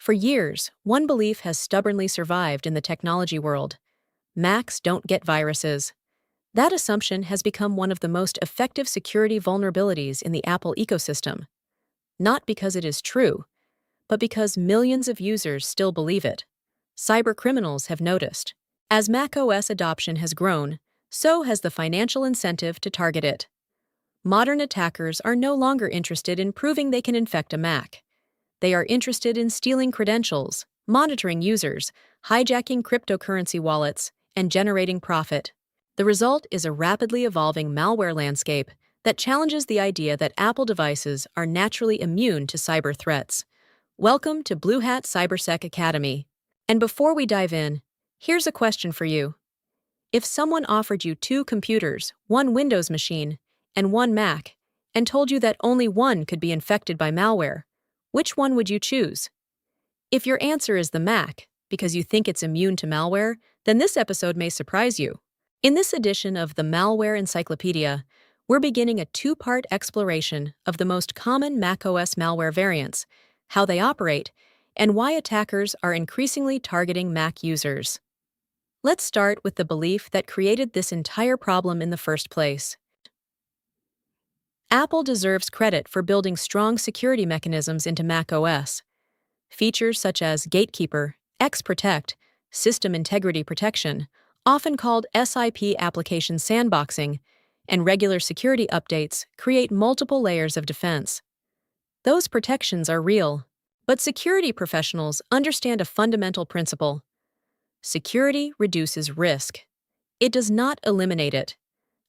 For years, one belief has stubbornly survived in the technology world: Macs don't get viruses. That assumption has become one of the most effective security vulnerabilities in the Apple ecosystem. Not because it is true, but because millions of users still believe it. Cybercriminals have noticed. As macOS adoption has grown, so has the financial incentive to target it. Modern attackers are no longer interested in proving they can infect a Mac. They are interested in stealing credentials, monitoring users, hijacking cryptocurrency wallets, and generating profit. The result is a rapidly evolving malware landscape that challenges the idea that Apple devices are naturally immune to cyber threats. Welcome to BlueHat Cybersec Academy. And before we dive in, here's a question for you. If someone offered you two computers, one Windows machine, and one Mac, and told you that only one could be infected by malware, which one would you choose? If your answer is the Mac, because you think it's immune to malware, then this episode may surprise you. In this edition of the Malware Encyclopedia, we're beginning a two-part exploration of the most common macOS malware variants, how they operate, and why attackers are increasingly targeting Mac users. Let's start with the belief that created this entire problem in the first place. Apple deserves credit for building strong security mechanisms into macOS. Features such as Gatekeeper, X-Protect, System Integrity Protection, often called SIP application sandboxing, and regular security updates create multiple layers of defense. Those protections are real, but security professionals understand a fundamental principle. Security reduces risk. It does not eliminate it.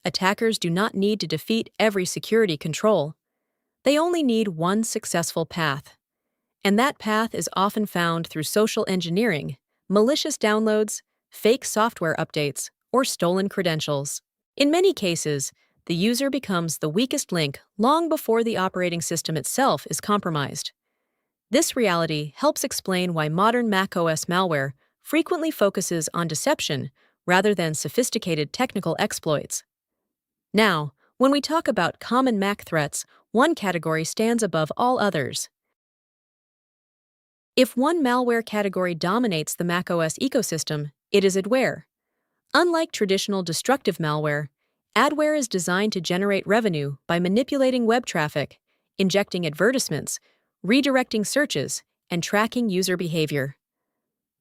Attackers do not need to defeat every security control. They only need one successful path. And that path is often found through social engineering, malicious downloads, fake software updates, or stolen credentials. In many cases, the user becomes the weakest link long before the operating system itself is compromised. This reality helps explain why modern macOS malware frequently focuses on deception rather than sophisticated technical exploits. Now, when we talk about common Mac threats, one category stands above all others. If one malware category dominates the macOS ecosystem, it is Adware. Unlike traditional destructive malware, Adware is designed to generate revenue by manipulating web traffic, injecting advertisements, redirecting searches, and tracking user behavior.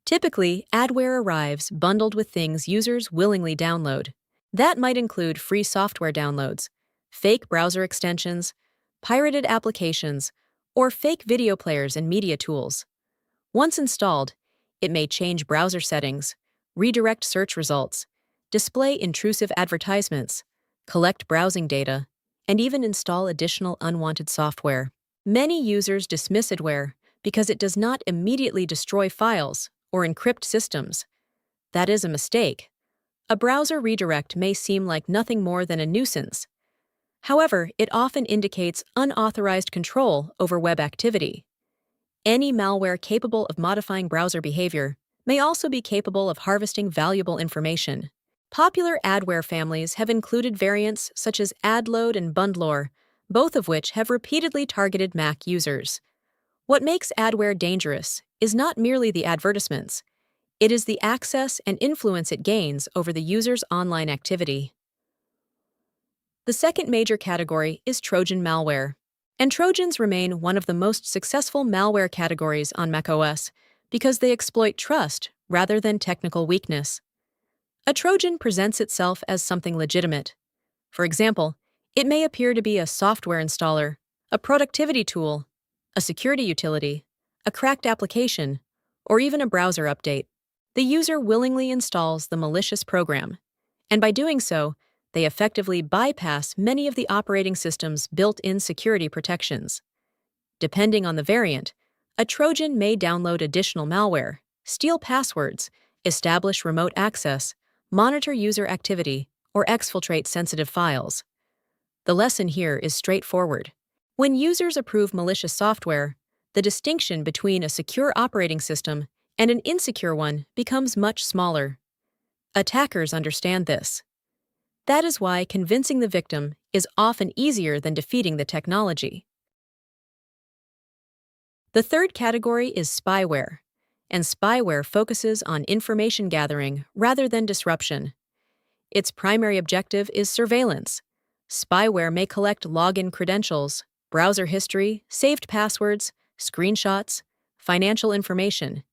Typically, Adware arrives bundled with things users willingly download. That might include free software downloads, fake browser extensions, pirated applications, or fake video players and media tools. Once installed, it may change browser settings, redirect search results, display intrusive advertisements, collect browsing data, and even install additional unwanted software. Many users dismiss Adware because it does not immediately destroy files or encrypt systems. That is a mistake. A browser redirect may seem like nothing more than a nuisance. However, it often indicates unauthorized control over web activity. Any malware capable of modifying browser behavior may also be capable of harvesting valuable information. Popular adware families have included variants such as Adload and Bundlor, both of which have repeatedly targeted Mac users. What makes adware dangerous is not merely the advertisements. It is the access and influence it gains over the user's online activity. The second major category is Trojan malware. And Trojans remain one of the most successful malware categories on macOS because they exploit trust rather than technical weakness. A Trojan presents itself as something legitimate. For example, it may appear to be a software installer, a productivity tool, a security utility, a cracked application, or even a browser update. The user willingly installs the malicious program, and by doing so, they effectively bypass many of the operating system's built-in security protections. Depending on the variant, a Trojan may download additional malware, steal passwords, establish remote access, monitor user activity, or exfiltrate sensitive files. The lesson here is straightforward. When users approve malicious software, the distinction between a secure operating system and an insecure one becomes much smaller. Attackers understand this. That is why convincing the victim is often easier than defeating the technology. The third category is spyware, and spyware focuses on information gathering rather than disruption. Its primary objective is surveillance. Spyware may collect login credentials, browser history, saved passwords, screenshots, financial information,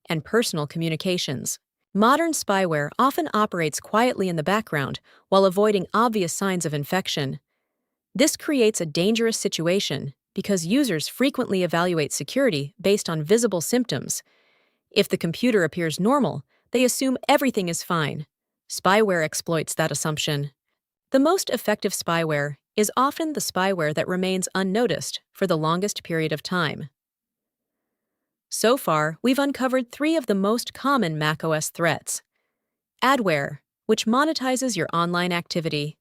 and personal communications. Modern spyware often operates quietly in the background while avoiding obvious signs of infection. This creates a dangerous situation because users frequently evaluate security based on visible symptoms. If the computer appears normal, they assume everything is fine. Spyware exploits that assumption. The most effective spyware is often the spyware that remains unnoticed for the longest period of time. So far, we've uncovered 3 of the most common macOS threats: Adware, which monetizes your online activity;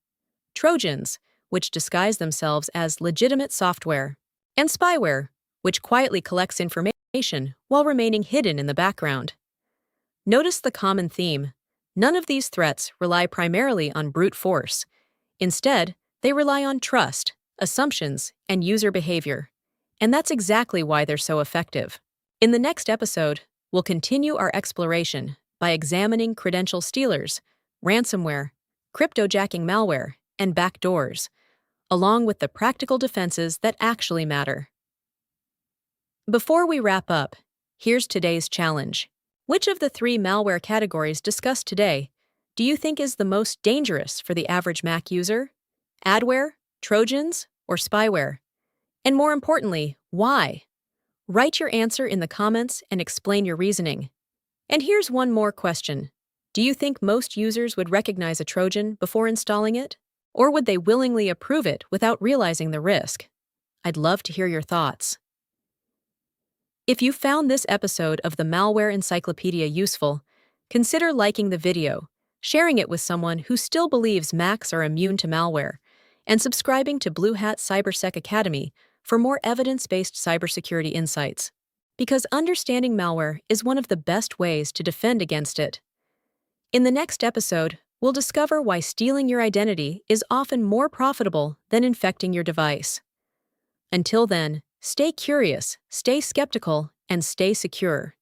Trojans, which disguise themselves as legitimate software; and spyware, which quietly collects information while remaining hidden in the background. Notice the common theme. None of these threats rely primarily on brute force. Instead, they rely on trust, assumptions, and user behavior. And that's exactly why they're so effective. In the next episode, we'll continue our exploration by examining credential stealers, ransomware, cryptojacking malware, and backdoors, along with the practical defenses that actually matter. Before we wrap up, here's today's challenge. Which of the 3 malware categories discussed today do you think is the most dangerous for the average Mac user? Adware, Trojans, or spyware? And more importantly, why? Write your answer in the comments and explain your reasoning. And here's one more question. Do you think most users would recognize a Trojan before installing it? Or would they willingly approve it without realizing the risk? I'd love to hear your thoughts. If you found this episode of the Malware Encyclopedia useful, consider liking the video, sharing it with someone who still believes Macs are immune to malware, and subscribing to BlueHat Cybersec Academy for more evidence-based cybersecurity insights. Because understanding malware is one of the best ways to defend against it. In the next episode, we'll discover why stealing your identity is often more profitable than infecting your device. Until then, stay curious, stay skeptical, and stay secure.